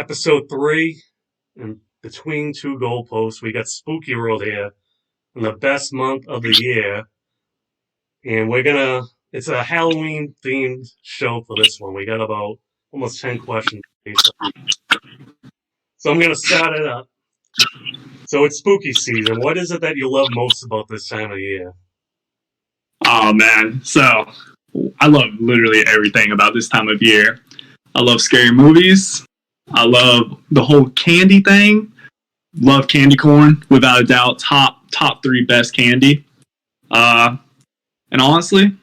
episode 3, and between two goalposts, we got Spooky World here, in the best month of the year, and it's a Halloween themed show for this one. We got about almost 10 questions. So I'm gonna start it up. So it's spooky season. What is it that you love most about this time of year? Oh man, so I love literally everything about this time of year. I love scary movies. I love the whole candy thing. Love candy corn, without a doubt. Top 3 best candy. And honestly,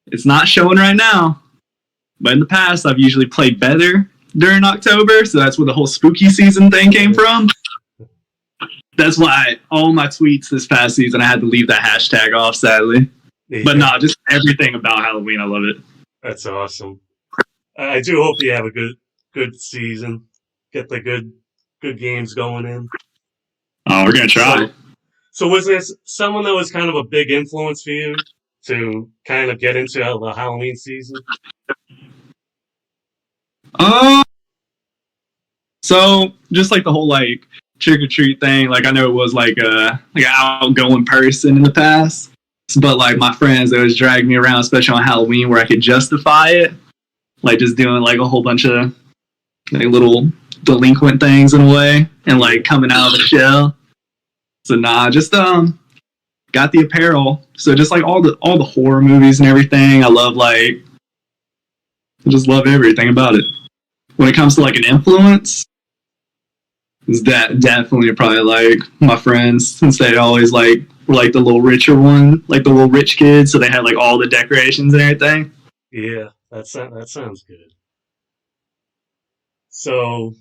it's not showing right now. But in the past, I've usually played better during October, so that's where the whole spooky season thing came from. That's why all my tweets this past season, I had to leave that hashtag off, sadly. Yeah. But no, just everything about Halloween, I love it. That's awesome. I do hope you have a good season. Get the good games going in. Oh, we're gonna try. So was there someone that was kind of a big influence for you to kind of get into the Halloween season? So just like the whole like trick or treat thing, like I know it was like an outgoing person in the past, but like my friends always dragged me around, especially on Halloween, where I could justify it, like just doing like a whole bunch of like little delinquent things in a way, and like coming out of the shell. So nah, just got the apparel. So just like all the horror movies and everything, I just love everything about it. When it comes to like an influence, is that definitely probably like my friends, since they always like were like the little richer one, like the little rich kids, so they had like all the decorations and everything. Yeah, that sounds good. So,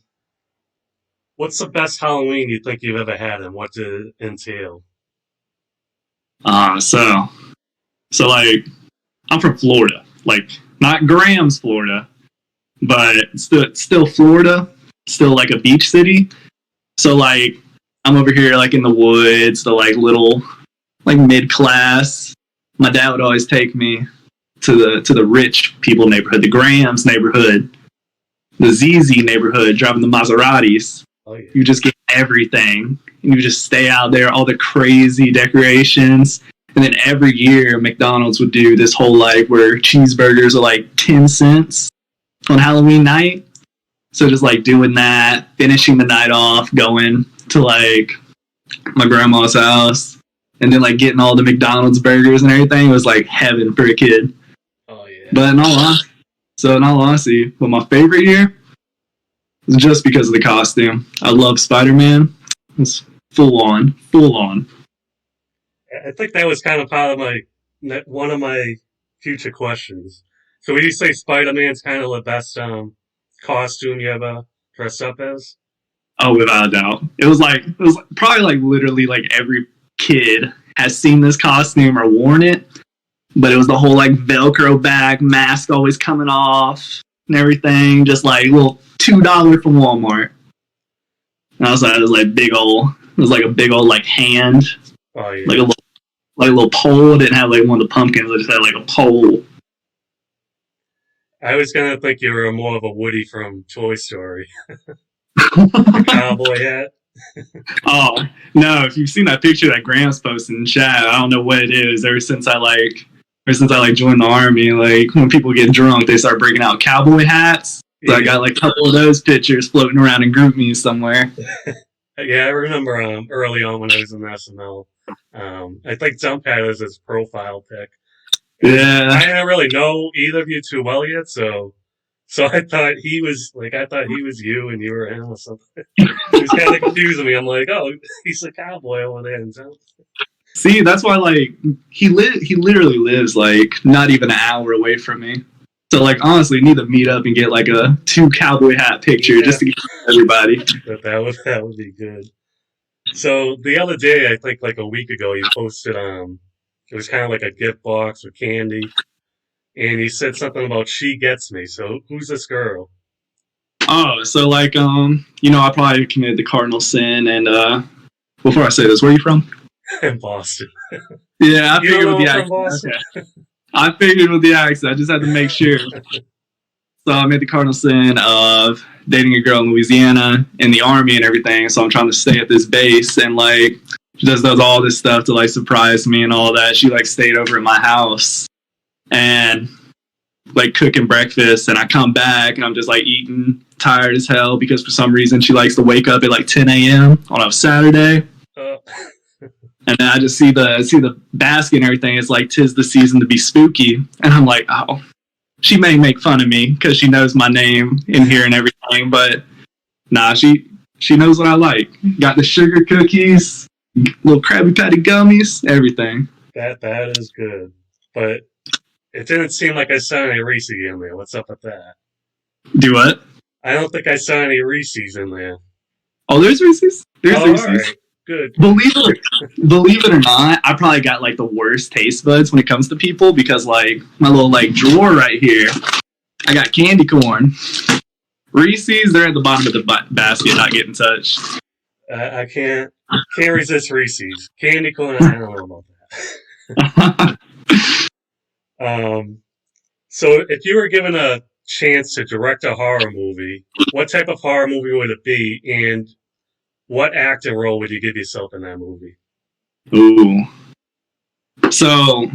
what's the best Halloween you think you've ever had, and what did it entail? So like I'm from Florida, like not Graham's Florida, but still Florida, still like a beach city. So like I'm over here like in the woods, the like little like mid class. My dad would always take me to the rich people neighborhood, the Graham's neighborhood, the ZZ neighborhood, driving the Maseratis. Oh, yeah. You just get everything, and you just stay out there, all the crazy decorations. And then every year, McDonald's would do this whole like where cheeseburgers are like 10 cents on Halloween night. So just like doing that, finishing the night off, going to like my grandma's house, and then like getting all the McDonald's burgers and everything was like heaven for a kid. Oh yeah. But in all honesty, but my favorite year was just because of the costume. I love Spider-Man. It's full on. I think that was kind of part of one of my future questions. So would you say Spider-Man's kind of the best costume you ever dressed up as? Oh, without a doubt. It was probably like literally like every kid has seen this costume or worn it. But it was the whole like Velcro bag, mask always coming off and everything. Just like little $2 from Walmart. And outside it was like a big old like hand. Oh yeah. Like a little pole. It didn't have like one of the pumpkins, it just had like a pole. I was gonna think you were more of a Woody from Toy Story. The cowboy hat. Oh no! If you've seen that picture that Graham's posted in chat, I don't know what it is. Ever since I joined the army, like when people get drunk, they start breaking out cowboy hats. So yeah. I got like a couple of those pictures floating around in group me somewhere. Yeah, I remember early on when I was in SML. I think Jump had as his profile pic. Yeah. I didn't really know either of you too well yet, so I thought he was you and you were him or something. It was kind of confusing me. I'm like, oh, he's a cowboy over there in town. See, that's why like he literally lives like not even an hour away from me. So like honestly, need to meet up and get like a 2 cowboy hat picture just to get everybody. That would be good. So the other day, I think like a week ago, you posted it was kind of like a gift box with candy, and you said something about "she gets me." So who's this girl? Oh, so like I probably committed the cardinal sin, and before I say this, where are you from? In Boston. Yeah, I figured with the accent. Okay. I figured with the accent. I just had to make sure. So I made the cardinal sin of dating a girl in Louisiana in the army and everything. So I'm trying to stay at this base, and like she just does all this stuff to like surprise me and all that. She like stayed over at my house and like cooking breakfast, and I come back and I'm just like eating, tired as hell because for some reason she likes to wake up at like 10 a.m. on a Saturday. And then I just see the basket and everything. It's like 'tis the season to be spooky, and I'm like, oh, she may make fun of me because she knows my name in here and everything, but nah, she knows what I like. Got the sugar cookies, little Krabby Patty gummies, everything. That is good, but it didn't seem like I saw any Reese's in there. What's up with that? Do what? I don't think I saw any Reese's in there. Oh, there's Reese's. There's Reese's. All right. Good. Believe it or not, I probably got like the worst taste buds when it comes to people because like my little like drawer right here, I got candy corn. Reese's, they're at the bottom of the basket, not getting touched. I can't resist Reese's. Candy corn, I don't know about that. So if you were given a chance to direct a horror movie, what type of horror movie would it be, and what acting role would you give yourself in that movie? Ooh. So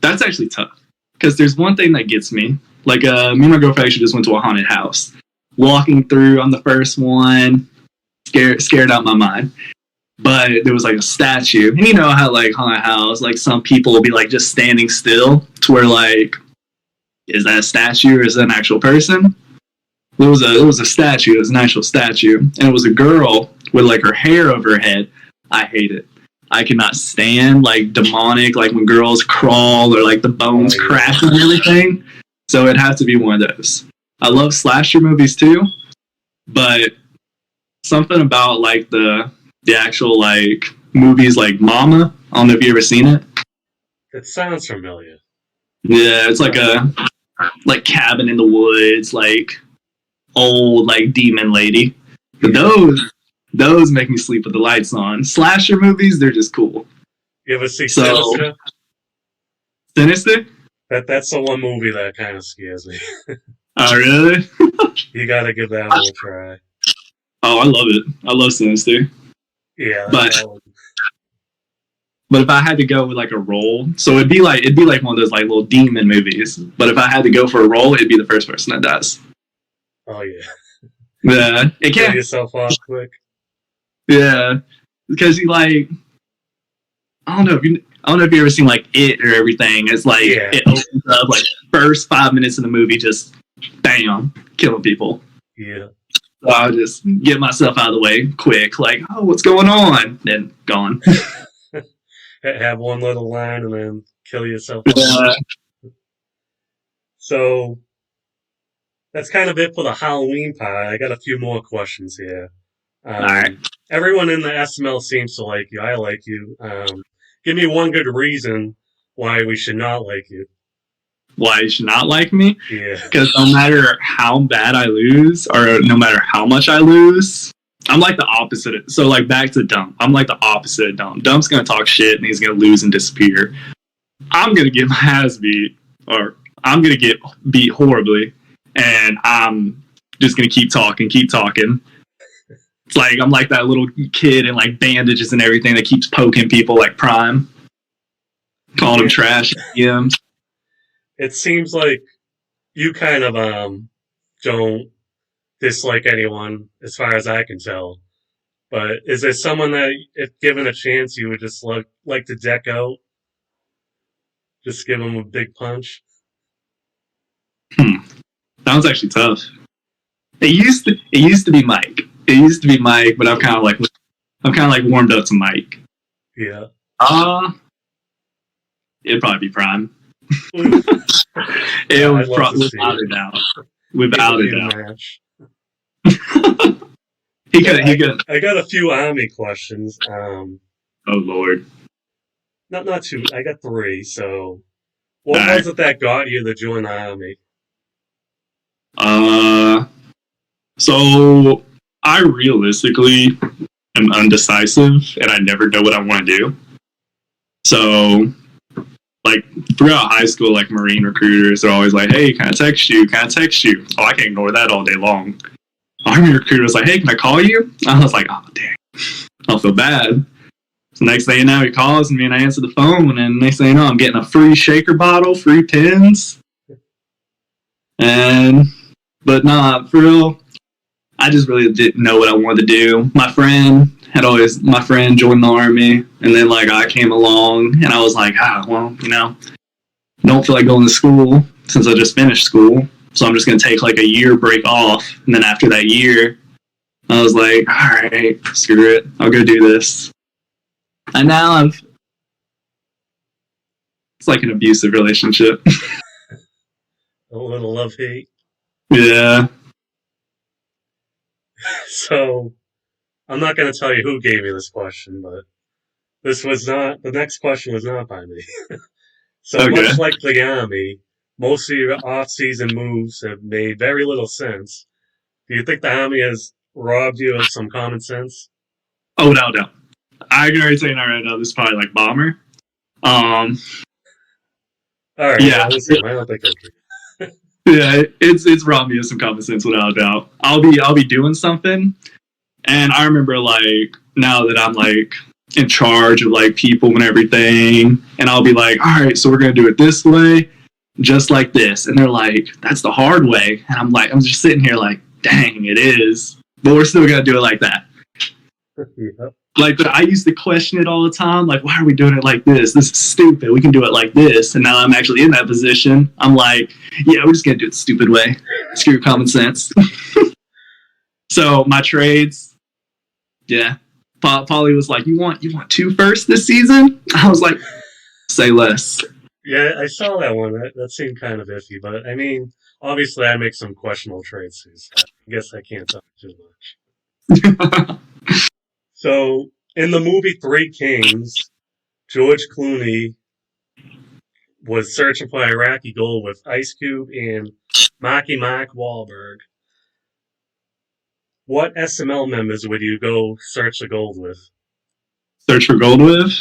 that's actually tough because there's one thing that gets me. Like, me and my girlfriend actually just went to a haunted house. Walking through on the first one, scared out my mind. But there was like a statue, and you know how like haunted house, like some people will be like just standing still to where like, is that a statue or is that an actual person? It was a statue. It was an actual statue, and it was a girl with like her hair over her head. I hate it. I cannot stand like demonic, like when girls crawl or like the bones crack and everything. So it has to be one of those. I love slasher movies too, but something about like the actual like movies like Mama. I don't know if you ever seen it. It sounds familiar. Yeah, it's like a like cabin in the woods, like old like demon lady. But those make me sleep with the lights on. Slasher movies, they're just cool. You ever see Sinister? Sinister? That's the one movie that kind of scares me. Oh, really? You gotta give that one a try. Oh, I love it. I love Sinister. Yeah, but if I had to go with like a role, so it'd be like one of those like little demon movies. But if I had to go for a role, it'd be the first person that dies. Oh yeah. Yeah, it can't. Get yourself off quick. Yeah, because you like, I don't know if you ever seen like It or everything. It's like It opens up like first 5 minutes of the movie, just bam, killing people. Yeah. So I'll just get myself out of the way quick, like, oh, what's going on? Then gone. Have one little line and then kill yourself. So that's kind of it for the Halloween part. I got a few more questions here. All right. Everyone in the SML seems to like you. I like you. Give me one good reason why we should not like you. Why you should not like me? Yeah. Because no matter how bad I lose, or no matter how much I lose, I'm like the opposite. So like back to Dump. I'm like the opposite of Dump. Dump's gonna talk shit and he's gonna lose and disappear. I'm gonna get my ass beat, or I'm gonna get beat horribly, and I'm just gonna keep talking. It's like I'm like that little kid in like bandages and everything that keeps poking people like Prime, calling them trash. Yeah. It seems like you kind of don't dislike anyone, as far as I can tell. But is there someone that, if given a chance, you would just like to deck out? Just give them a big punch? That was actually tough. It used to be Mike. But I'm kind of like warmed up to Mike. Yeah. It'd probably be Prime. It would probably, without a doubt. Without a doubt. He could. I got a few Army questions. Oh Lord. Not two. I got three. So, what was it that got you to join the Army? So I realistically am undecisive, and I never know what I want to do. So, like throughout high school, like Marine recruiters are always like, "Hey, can I text you? Can I text you?" Oh, I can ignore that all day long. Army recruiter was like, "Hey, can I call you?" I was like, "Oh, dang, I'll feel bad." So next thing you know, he calls me and I answer the phone, and next thing you know, I'm getting a free shaker bottle, free pins, and but nah, for real, I just really didn't know what I wanted to do. My friend joined the army, and then like I came along, and I was like, well, don't feel like going to school since I just finished school, so I'm just gonna take like a year break off, and then after that year, I was like, all right, screw it, I'll go do this. And now it's like an abusive relationship. A little love hate. Yeah. So I'm not going to tell you who gave me this question, but the next question was not by me. So Okay. much like the Army, most of your off-season moves have made very little sense. Do you think the Army has robbed you of some common sense? Oh no. I can already tell you now right now. This is probably like bomber. Um. All right, yeah, Yeah. we'll see. I don't think okay. Yeah. It's robbed me of some common sense without a doubt. I'll be doing something, and I remember like now that I'm like in charge of like people and everything, and I'll be like, all right, so we're gonna do it this way, just like this, and they're like, that's the hard way, and I'm just sitting here like, dang, it is, but we're still gonna do it like that. Yep. Like, I used to question it all the time. Like, why are we doing it like this? This is stupid. We can do it like this. And now I'm actually in that position. I'm like, yeah, we're just gonna do it the stupid way. Screw common sense. So my trades, yeah. Polly was like, you want 2 firsts this season? I was like, say less. Yeah, I saw that one. That seemed kind of iffy, but I mean, obviously, I make some questionable trades too, so I guess I can't talk too much. So, in the movie Three Kings, George Clooney was searching for Iraqi gold with Ice Cube and Marky Mark Wahlberg. What SML members would you go search the gold with? Search for gold with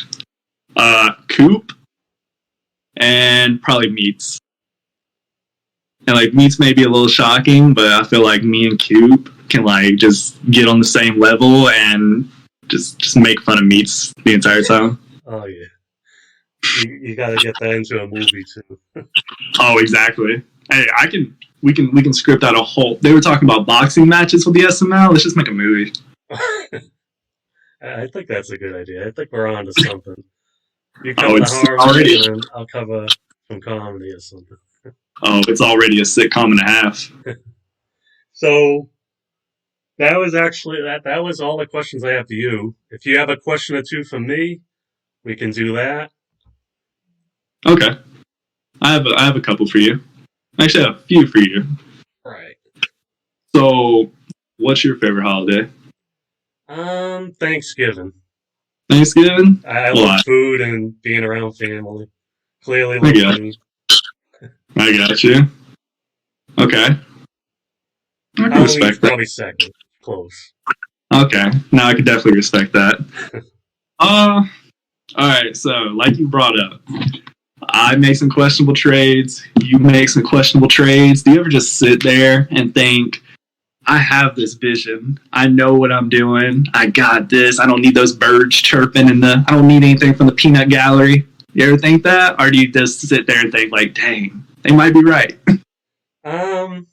Coop and probably Meats. And like Meats may be a little shocking, but I feel like me and Coop can like just get on the same level and just make fun of Meats the entire time. Oh yeah, you got to get that into a movie too. Oh, exactly. Hey, we can script out a whole. They were talking about boxing matches with the SML. Let's just make a movie. I think that's a good idea. I think we're on to something. You Oh, cover the it's horror already. movie, and I'll cover some comedy or something. Oh, it's already a sitcom and a half. So that was actually that was all the questions I have for you. If you have a question or two for me, we can do that. Okay, I have a couple for you. Actually, I have a few for you. Right. So, what's your favorite holiday? Thanksgiving. Thanksgiving. I Well, love food and being around family. Clearly I love got, me. I got you. Okay, I can Halloween's respect that. probably second. Close. Okay, now I can definitely respect that. All right. So, like you brought up, I make some questionable trades. You make some questionable trades. Do you ever just sit there and think, I have this vision. I know what I'm doing. I got this. I don't need those birds chirping I don't need anything from the peanut gallery. You ever think that? Or do you just sit there and think like, dang, they might be right? Um,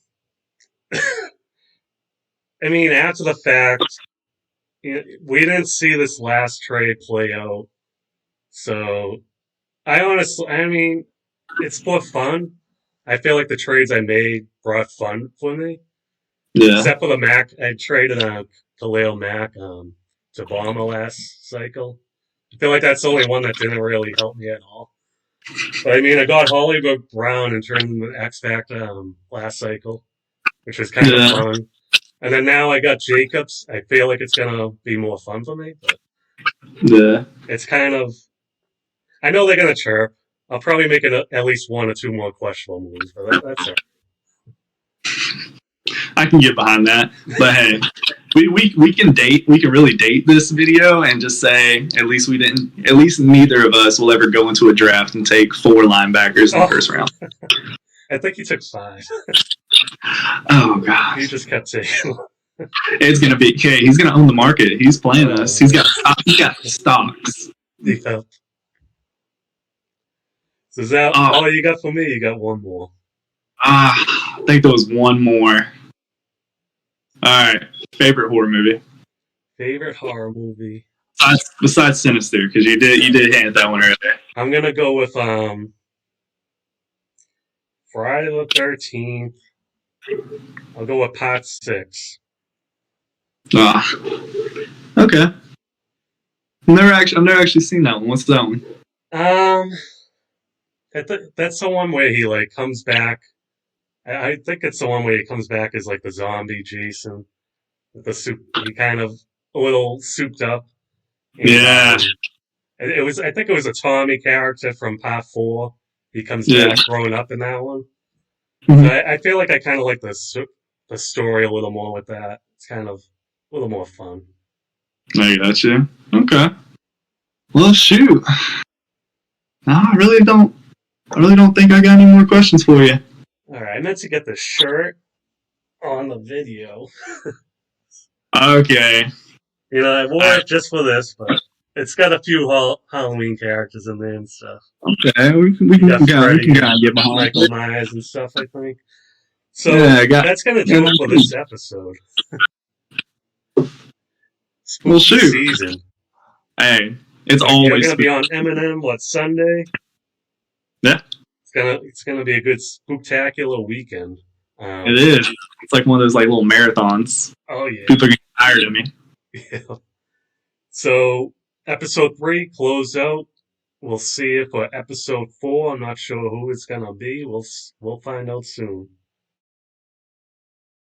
I mean, after the fact, we didn't see this last trade play out, so I mean, it's for fun. I feel like the trades I made brought fun for me, Yeah. except for the Mac. I traded Khalil Mack to Obama last cycle. I feel like that's the only one that didn't really help me at all. But I mean, I got Hollywood Brown and turned him into X Factor last cycle, which was kind of Yeah. fun. And then now I got Jacobs. I feel like it's gonna be more fun for me, but Yeah. it's kind of. I know they're gonna chirp. I'll probably make it at least one or two more questionable moves, but that's it. I can get behind that. But hey, we can date. We can really date this video and just say at least we didn't. At least neither of us will ever go into a draft and take 4 linebackers in the first round. I think he took 5. Oh gosh, He just kept taking. It's gonna be okay. He's gonna own the market. He's playing us. He's got stocks. Yeah. So is that all you got for me? You got one more. I think there was one more. All right, favorite horror movie. Favorite horror movie. Besides Sinister, because you did hand that one earlier. I'm gonna go with Friday the 13th. I'll go with Part 6. Okay. I've never actually seen that one. What's that one? That's the one where he like comes back. I think it's the one where he comes back as like the zombie Jason, with the soup. He kind of a little souped up. And, yeah. It was. I think it was a Tommy character from Part 4. He comes back grown up in that one. Mm-hmm. So I feel like I kind of like the story a little more with that. It's kind of a little more fun. I got you. Okay. Well, shoot. No, I really don't think I got any more questions for you. All right, I meant to get the shirt on the video. Okay. You know, I wore it just for this, but it's got a few Halloween characters in there and stuff. Okay, we can get behind Michael Myers and stuff, I think. So that's gonna do it for this episode. Spooky season. Hey, it's always. We're gonna be on Eminem. What, Sunday? Yeah. It's gonna be a good spooktacular weekend. It is. It's like one of those like little marathons. Oh yeah. People are getting tired of me. Yeah. So episode 3 closed out. We'll see if for episode 4. I'm not sure who it's gonna be. We'll find out soon.